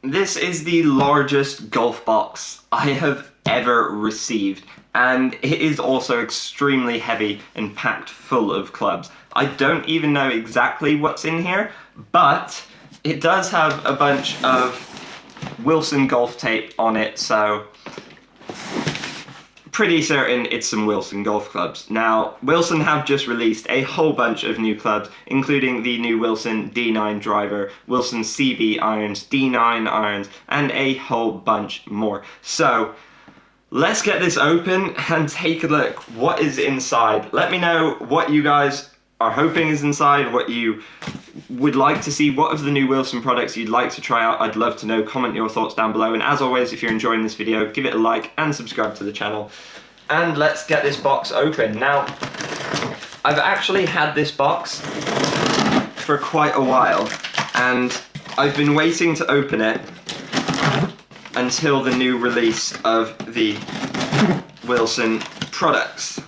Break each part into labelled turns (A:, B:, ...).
A: This is the largest golf box I have ever received, and it is also extremely heavy and packed full of clubs. I don't even know exactly what's in here, but it does have a bunch of Wilson golf tape on it, so pretty certain it's some Wilson golf clubs. Now, Wilson have just released a whole bunch of new clubs, including the new Wilson D9 driver, Wilson CB irons, D9 irons, and a whole bunch more. So, let's get this open and take a look what is inside. Let me know what you guys are hoping is inside, what you would like to see, what of the new Wilson products you'd like to try out. I'd love to know. Comment your thoughts down below, and as always, if you're enjoying this video, give it a like and subscribe to the channel. And let's get this box open. Now, I've actually had this box for quite a while, and I've been waiting to open it until the new release of the Wilson products.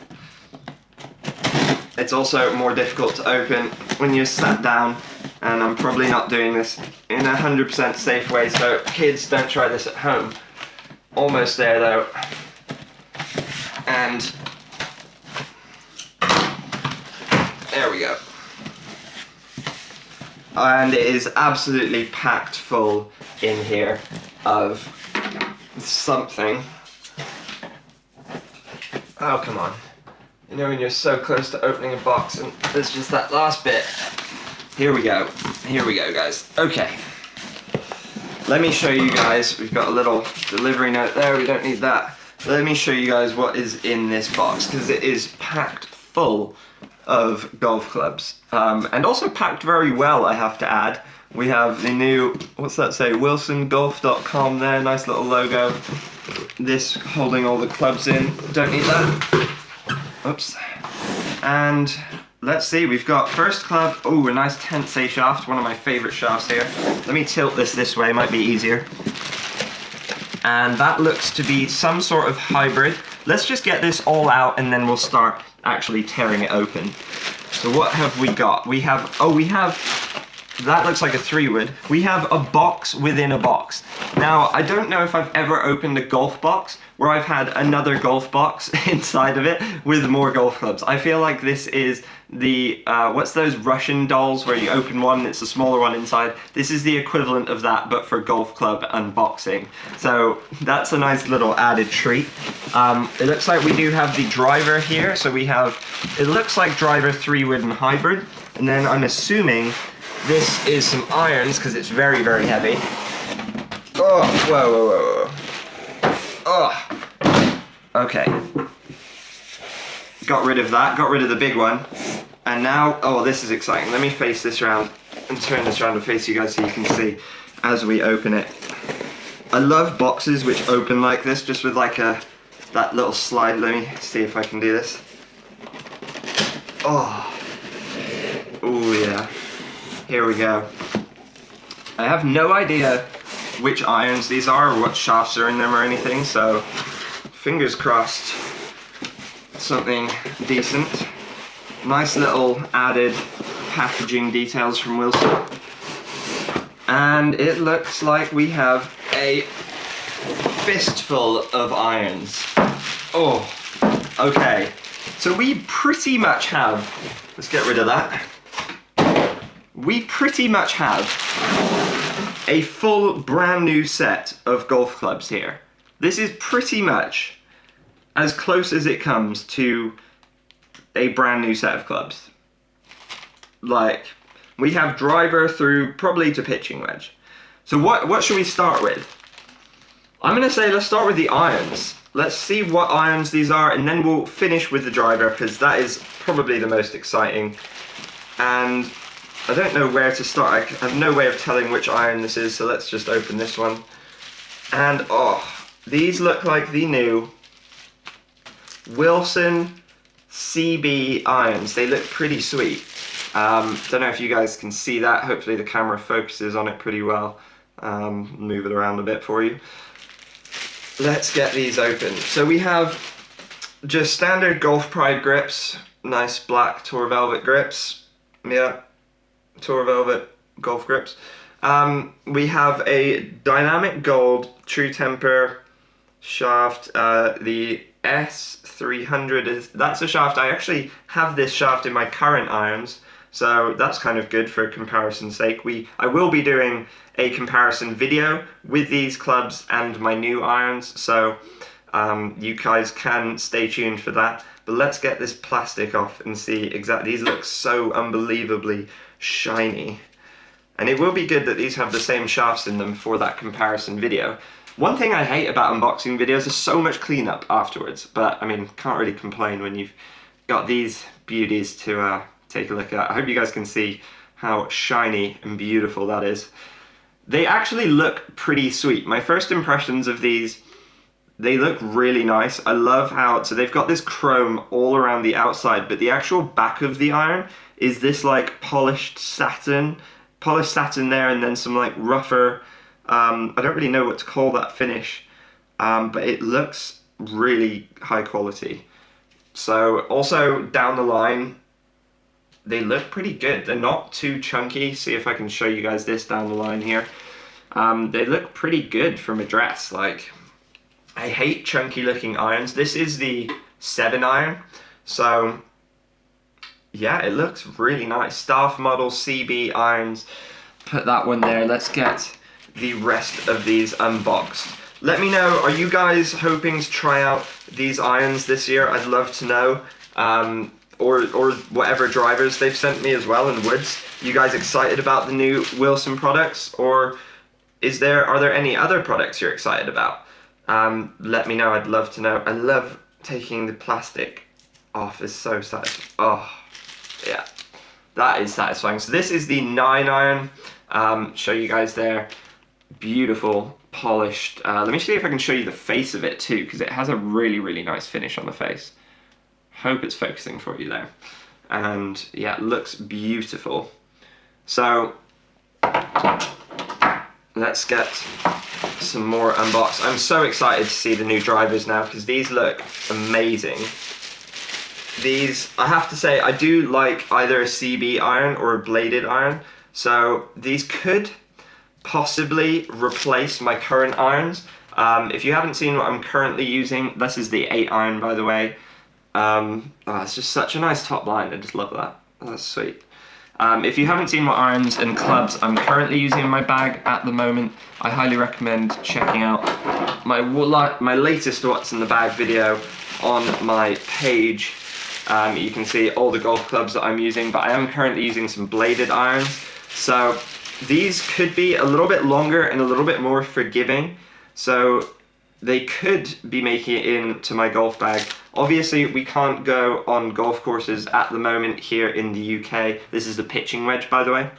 A: It's also more difficult to open when you're sat down, and I'm probably not doing this in a 100% safe way, so kids, don't try this at home. Almost there though. And there we go. And it is absolutely packed full in here of something. Oh, come on. You know when you're so close to opening a box and there's just that last bit. Here we go. Here we go, guys. Okay. Let me show you guys. We've got a little delivery note there. We don't need that. Let me show you guys what is in this box, because it is packed full of golf clubs. And also packed very well, I have to add. We have the new, what's that say, wilsongolf.com there, nice little logo. This holding all the clubs in, don't need that. Oops. And let's see, we've got first club, oh, a nice Tensei shaft, one of my favorite shafts here. Let me tilt this way, might be easier. And that looks to be some sort of hybrid. Let's just get this all out and then we'll start actually tearing it open. So what have we got? We have, that looks like a 3-wood. We have a box within a box. Now, I don't know if I've ever opened a golf box where I've had another golf box inside of it with more golf clubs. I feel like this is the, what's those Russian dolls where you open one and it's a smaller one inside? This is the equivalent of that, but for golf club unboxing. So that's a nice little added treat. It looks like we do have the driver here. So we have, it looks like driver 3-wood and hybrid. And then I'm assuming this is some irons because it's very, very heavy. Oh, whoa, whoa, whoa, whoa. Oh, okay. Got rid of that, got rid of the big one. And now, oh, this is exciting. Let me face this around and turn this around and face you guys so you can see as we open it. I love boxes which open like this, just with like that little slide. Let me see if I can do this. Oh, yeah. Here we go. I have no idea which irons these are or what shafts are in them or anything, so fingers crossed something decent. Nice little added packaging details from Wilson. And it looks like we have a fistful of irons. Oh, okay. So we pretty much have, let's get rid of that. We pretty much have a full brand new set of golf clubs here. This is pretty much as close as it comes to a brand new set of clubs. Like, we have driver through probably to pitching wedge. So what should we start with? I'm gonna say let's start with the irons. Let's see what irons these are, and then we'll finish with the driver, because that is probably the most exciting. And I don't know where to start. I have no way of telling which iron this is, so let's just open this one. And oh, these look like the new Wilson CB irons. They look pretty sweet. Don't know if you guys can see that. Hopefully the camera focuses on it pretty well. Move it around a bit for you. Let's get these open. So we have just standard Golf Pride grips. Nice black Tour Velvet grips. Yeah. Tour Velvet golf grips. We have a dynamic gold true temper shaft. The S300 that's a shaft. I actually have this shaft in my current irons, so that's kind of good for comparison's sake. I will be doing a comparison video with these clubs and my new irons, so you guys can stay tuned for that. But let's get this plastic off and see exactly. These look so unbelievably shiny. And it will be good that these have the same shafts in them for that comparison video. One thing I hate about unboxing videos is so much cleanup afterwards, but I mean, can't really complain when you've got these beauties to take a look at. I hope you guys can see how shiny and beautiful that is. They actually look pretty sweet. My first impressions of these, they look really nice. I love how, so they've got this chrome all around the outside, but the actual back of the iron is this like polished satin there, and then some like rougher, I don't really know what to call that finish, but it looks really high quality. So also down the line, they look pretty good. They're not too chunky. See if I can show you guys this down the line here. They look pretty good from a dress. Like, I hate chunky looking irons. This is the 7 iron, so yeah, it looks really nice. Staff model CB irons. Put that one there. Let's get the rest of these unboxed. Let me know, are you guys hoping to try out these irons this year? I'd love to know. Or whatever drivers they've sent me as well, and woods. You guys excited about the new Wilson products, or are there any other products you're excited about? Let me know, I'd love to know. I love taking the plastic off, it's so satisfying. Oh, yeah, that is satisfying. So this is the 9 iron, show you guys there. Beautiful, polished. Let me see if I can show you the face of it too, because it has a really, really nice finish on the face. Hope it's focusing for you there. And yeah, it looks beautiful. So let's get some more unboxed. I'm so excited to see the new drivers now, because these look amazing. These, I have to say, I do like either a CB iron or a bladed iron. So these could possibly replace my current irons. If you haven't seen what I'm currently using, this is the 8 iron, by the way. It's just such a nice top line. I just love that. That's sweet. If you haven't seen what irons and clubs I'm currently using in my bag at the moment, I highly recommend checking out my latest what's in the bag video on my page. You can see all the golf clubs that I'm using, but I am currently using some bladed irons. So these could be a little bit longer and a little bit more forgiving. So they could be making it into my golf bag. Obviously, we can't go on golf courses at the moment here in the UK. This is the pitching wedge, by the way.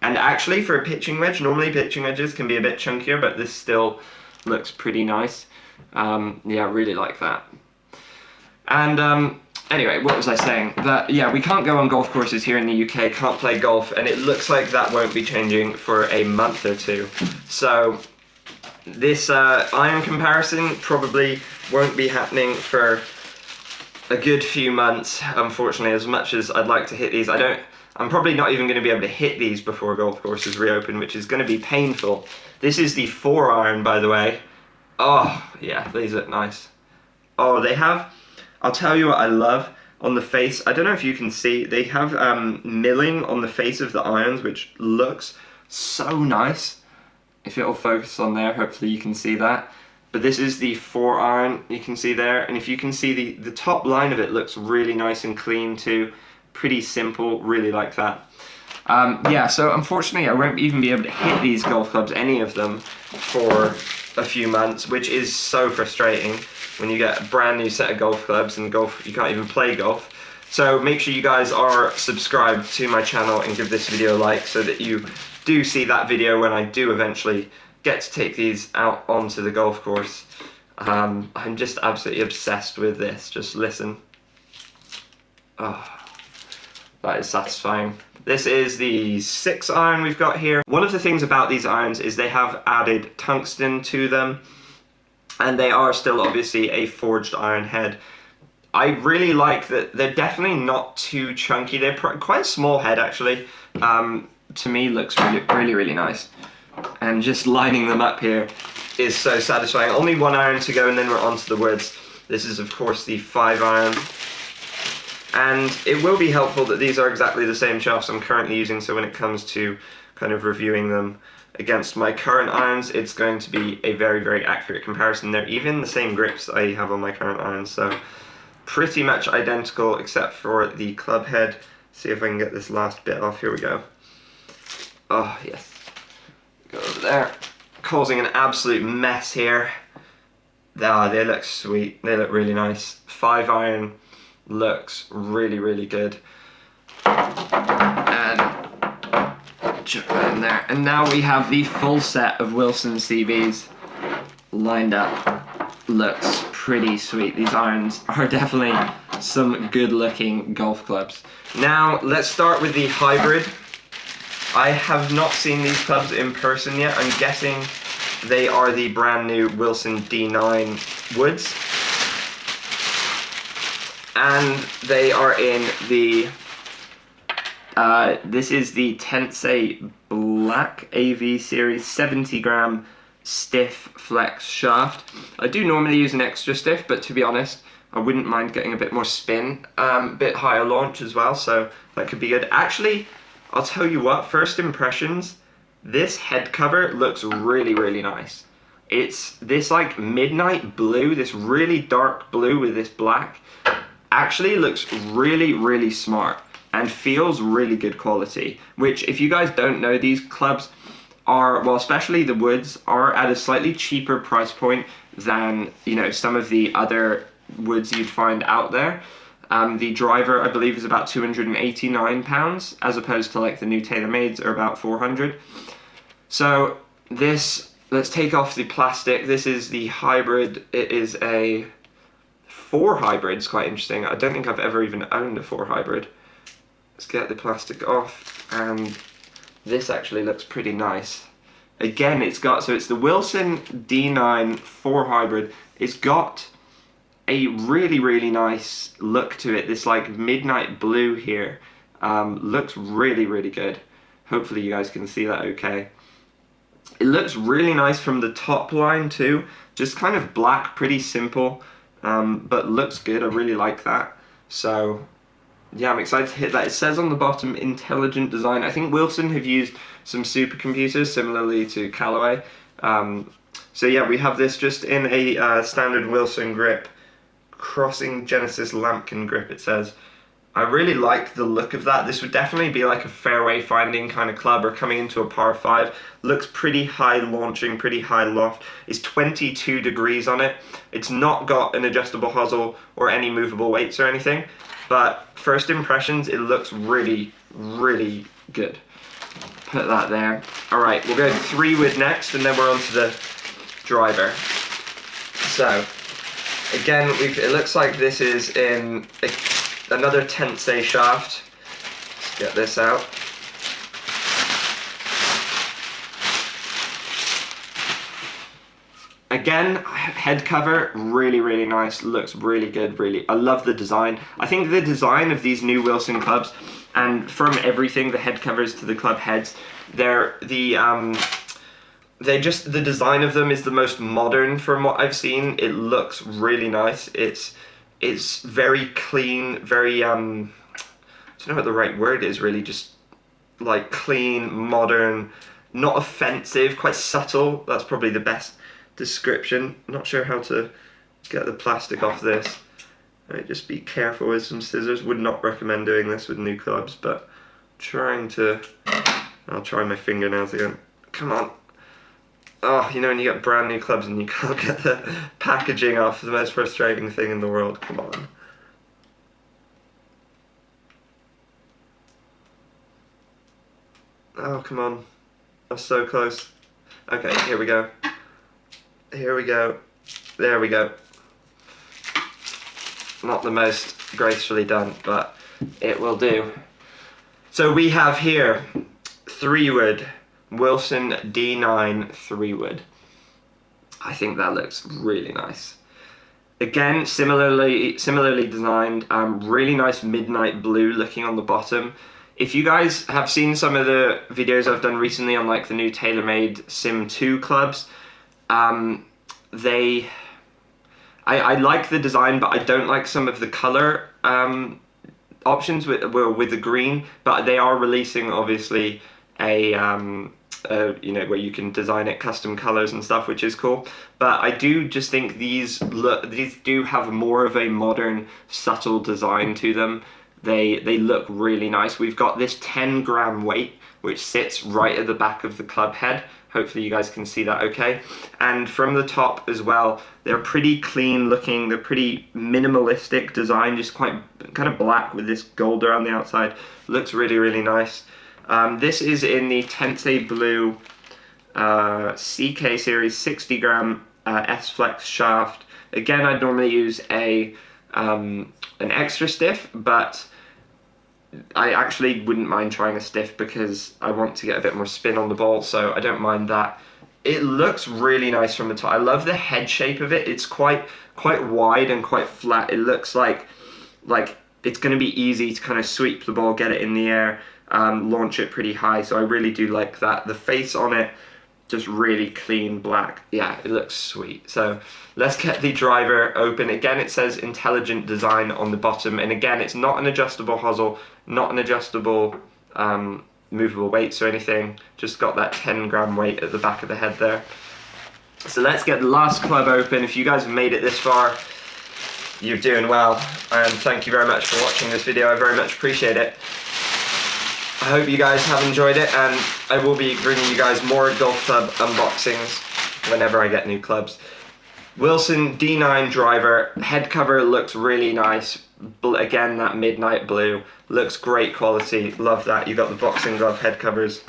A: And actually, for a pitching wedge, normally pitching wedges can be a bit chunkier, but this still looks pretty nice. Yeah, I really like that. And anyway, what was I saying? That, yeah, we can't go on golf courses here in the UK, can't play golf, and it looks like that won't be changing for a month or two. So this iron comparison probably won't be happening for a good few months, unfortunately. As much as I'd like to hit these, I'm probably not even going to be able to hit these before golf courses reopen, which is going to be painful. This is the 4 iron, by the way. Oh, yeah, these look nice. Oh, they have, I'll tell you what I love on the face. I don't know if you can see, they have milling on the face of the irons, which looks so nice. If it'll focus on there, hopefully you can see that. But this is the 4 iron, you can see there. And if you can see the top line of it looks really nice and clean too. Pretty simple, really like that. Yeah, so unfortunately I won't even be able to hit these golf clubs, any of them, for a few months, which is so frustrating when you get a brand new set of golf clubs and you can't even play golf. So make sure you guys are subscribed to my channel and give this video a like so that you do see that video when I do eventually get to take these out onto the golf course. I'm just absolutely obsessed with this. Just listen. Oh, that is satisfying. This is the 6 iron we've got here. One of the things about these irons is they have added tungsten to them, and they are still obviously a forged iron head. I really like that they're definitely not too chunky. They're quite a small head actually. to me looks really nice. And just lining them up here is so satisfying. Only one iron to go and then we're onto the woods. This is of course the 5 iron. And it will be helpful that these are exactly the same shafts I'm currently using, so when it comes to kind of reviewing them against my current irons, it's going to be a very accurate comparison. They're even the same grips I have on my current irons, so pretty much identical except for the club head. See if I can get this last bit off. Here we go. Oh yes. Go over there. Causing an absolute mess here. Ah, they look sweet. They look really nice. 5 iron looks really good. And chuck that in there. And now we have the full set of Wilson CVs lined up. Looks pretty sweet. These irons are definitely some good looking golf clubs. Now let's start with the hybrid. I have not seen these clubs in person yet. I'm guessing they are the brand new Wilson D9 woods. And they are in the, this is the Tensei Black AV Series 70 gram stiff flex shaft. I do normally use an extra stiff, but to be honest, I wouldn't mind getting a bit more spin, bit higher launch as well, so that could be good. Actually, I'll tell you what, first impressions, this head cover looks really nice. It's this like midnight blue, this really dark blue with this black, actually looks really smart and feels really good quality, which if you guys don't know, these clubs are, well, especially the woods, are at a slightly cheaper price point than, you know, some of the other woods you'd find out there. The driver, I believe, is about £289, as opposed to like the new TaylorMades are about 400. So this, let's take off the plastic. This is the hybrid. It is a 4 hybrid. It's quite interesting. I don't think I've ever even owned a 4 hybrid. Let's get the plastic off, and this actually looks pretty nice. Again, it's got, so it's the Wilson D9 4 hybrid. It's got a really nice look to it. This like midnight blue here looks really good. Hopefully you guys can see that okay. It looks really nice from the top line too. Just kind of black, pretty simple, but looks good. I really like that. So yeah, I'm excited to hit that. It says on the bottom, intelligent design. I think Wilson have used some supercomputers similarly to Callaway. So yeah, we have this just in a standard Wilson grip. Crossing Genesis Lampkin grip, it says. I really like the look of that. This would definitely be like a fairway finding kind of club, or coming into a par 5. Looks pretty high launching, pretty high loft. It's 22 degrees on it. It's not got an adjustable hosel or any movable weights or anything, but first impressions, it looks really good. Put that there. All right, we'll go 3 wood next, and then we're on to the driver. So again, it looks like this is in another Tensei shaft. Let's get this out. Again, head cover, really nice, looks really good, I love the design. I think the design of these new Wilson clubs, and from everything, the head covers to the club heads, the design of them is the most modern from what I've seen. It looks really nice. It's very clean, very, I don't know what the right word is really, just like clean, modern, not offensive, quite subtle. That's probably the best description. Not sure how to get the plastic off this. Right, just be careful with some scissors. Would not recommend doing this with new clubs, but I'll try my fingernails again. Come on. Oh, you know when you get brand new clubs and you can't get the packaging off, the most frustrating thing in the world. Come on. Oh, come on. That's so close. Okay, here we go. Here we go. There we go. Not the most gracefully done, but it will do. So we have here 3 wood. Wilson D9 3 wood. I think that looks really nice. Again, similarly designed, really nice midnight blue looking on the bottom. if you guys have seen some of the videos I've done recently on like the new TaylorMade Sim 2 clubs, I like the design, but I don't like some of the color options with the green. But they are releasing obviously a you know, where you can design it custom colors and stuff, which is cool. But I do just think these do have more of a modern, subtle design to them. They look really nice. We've got this 10-gram weight, which sits right at the back of the club head. Hopefully you guys can see that okay. And from the top as well, they're pretty clean looking. They're pretty minimalistic design, just quite kind of black with this gold around the outside. Looks really, really nice. This is in the Tensei Blue CK series 60-gram S-Flex shaft. Again, I'd normally use an extra stiff, but I actually wouldn't mind trying a stiff because I want to get a bit more spin on the ball, so I don't mind that. It looks really nice from the top. I love the head shape of it. It's quite wide and quite flat. It looks like it's going to be easy to kind of sweep the ball, get it in the air, launch it pretty high, so I really do like that. The face on it, just really clean black. Yeah, it looks sweet. So let's get the driver open. Again, it says intelligent design on the bottom, and again, it's not an adjustable hosel, not an adjustable movable weights or anything, just got that 10-gram weight at the back of the head there. So let's get the last club open. If you guys have made it this far, you're doing well, and thank you very much for watching this video. I very much appreciate it. I hope you guys have enjoyed it, and I will be bringing you guys more golf club unboxings whenever I get new clubs. Wilson D9 driver, head cover looks really nice. Again, that midnight blue, looks great quality, love that. You got the boxing glove head covers.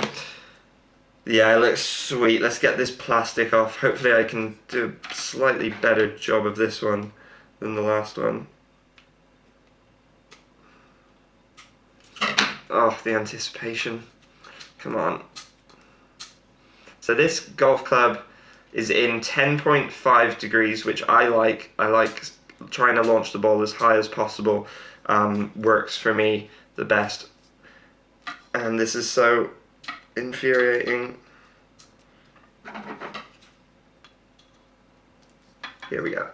A: Yeah, it looks sweet. Let's get this plastic off. Hopefully I can do a slightly better job of this one than the last one. Oh, the anticipation. Come on. So this golf club is in 10.5 degrees, which I like. I like trying to launch the ball as high as possible. Works for me the best. And this is so infuriating. Here we go.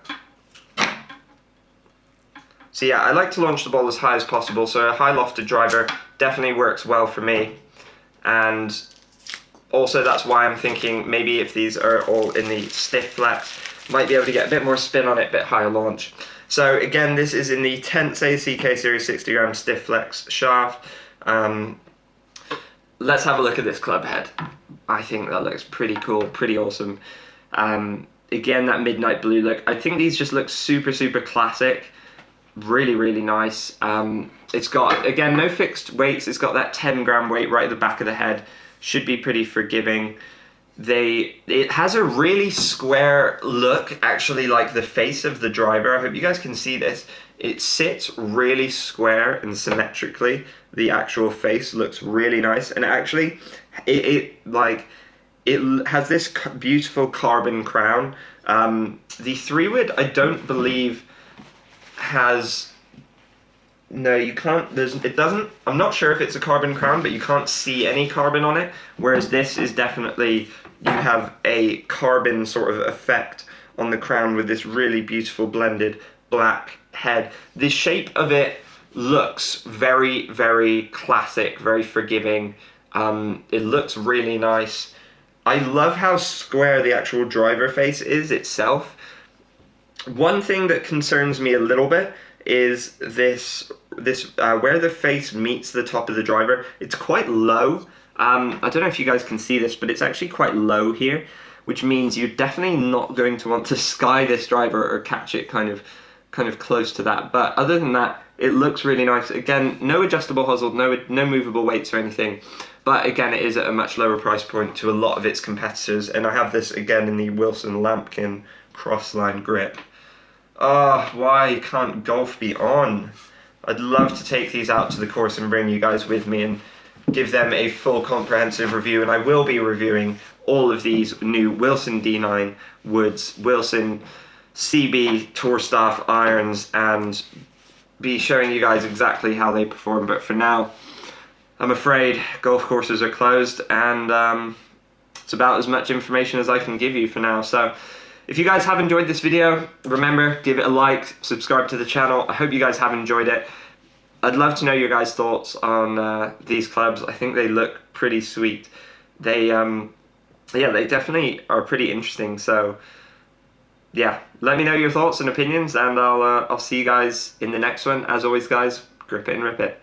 A: So yeah, I like to launch the ball as high as possible, so a high lofted driver definitely works well for me. And also that's why I'm thinking maybe if these are all in the stiff flex, might be able to get a bit more spin on it, a bit higher launch. So again, this is in the Tensei CK Series 60-gram stiff flex shaft. Let's have a look at this club head. I think that looks pretty cool, pretty awesome. Again, that midnight blue look. I think these just look super, super classic. Really, really nice. It's got, again, no fixed weights. It's got that 10-gram weight right at the back of the head. Should be pretty forgiving. It has a really square look, actually, like the face of the driver. I hope you guys can see this. It sits really square and symmetrically. The actual face looks really nice, and actually, it has this beautiful carbon crown. The 3-wood, I don't believe has. No, you can't. It doesn't. I'm not sure if it's a carbon crown, but you can't see any carbon on it. Whereas this is definitely, you have a carbon sort of effect on the crown with this really beautiful blended black head. The shape of it looks very, very classic, very forgiving. It looks really nice. I love how square the actual driver face is itself. One thing that concerns me a little bit is this where the face meets the top of the driver. It's quite low. I don't know if you guys can see this, but it's actually quite low here, which means you're definitely not going to want to sky this driver or catch it kind of close to that. But other than that, it looks really nice. Again, no adjustable hosel, no movable weights or anything. But again, it is at a much lower price point to a lot of its competitors. And I have this again in the Wilson Lampkin Crossline grip. Ah, why can't golf be on? I'd love to take these out to the course and bring you guys with me and give them a full comprehensive review. And I will be reviewing all of these new Wilson D9 woods, Wilson CB Tour Staff irons, and be showing you guys exactly how they perform. But for now, I'm afraid golf courses are closed, and it's about as much information as I can give you for now. So if you guys have enjoyed this video, remember, give it a like, subscribe to the channel. I hope you guys have enjoyed it. I'd love to know your guys' thoughts on these clubs. I think they look pretty sweet. They, yeah, they definitely are pretty interesting. So yeah, let me know your thoughts and opinions, and I'll see you guys in the next one. As always, guys, grip it and rip it.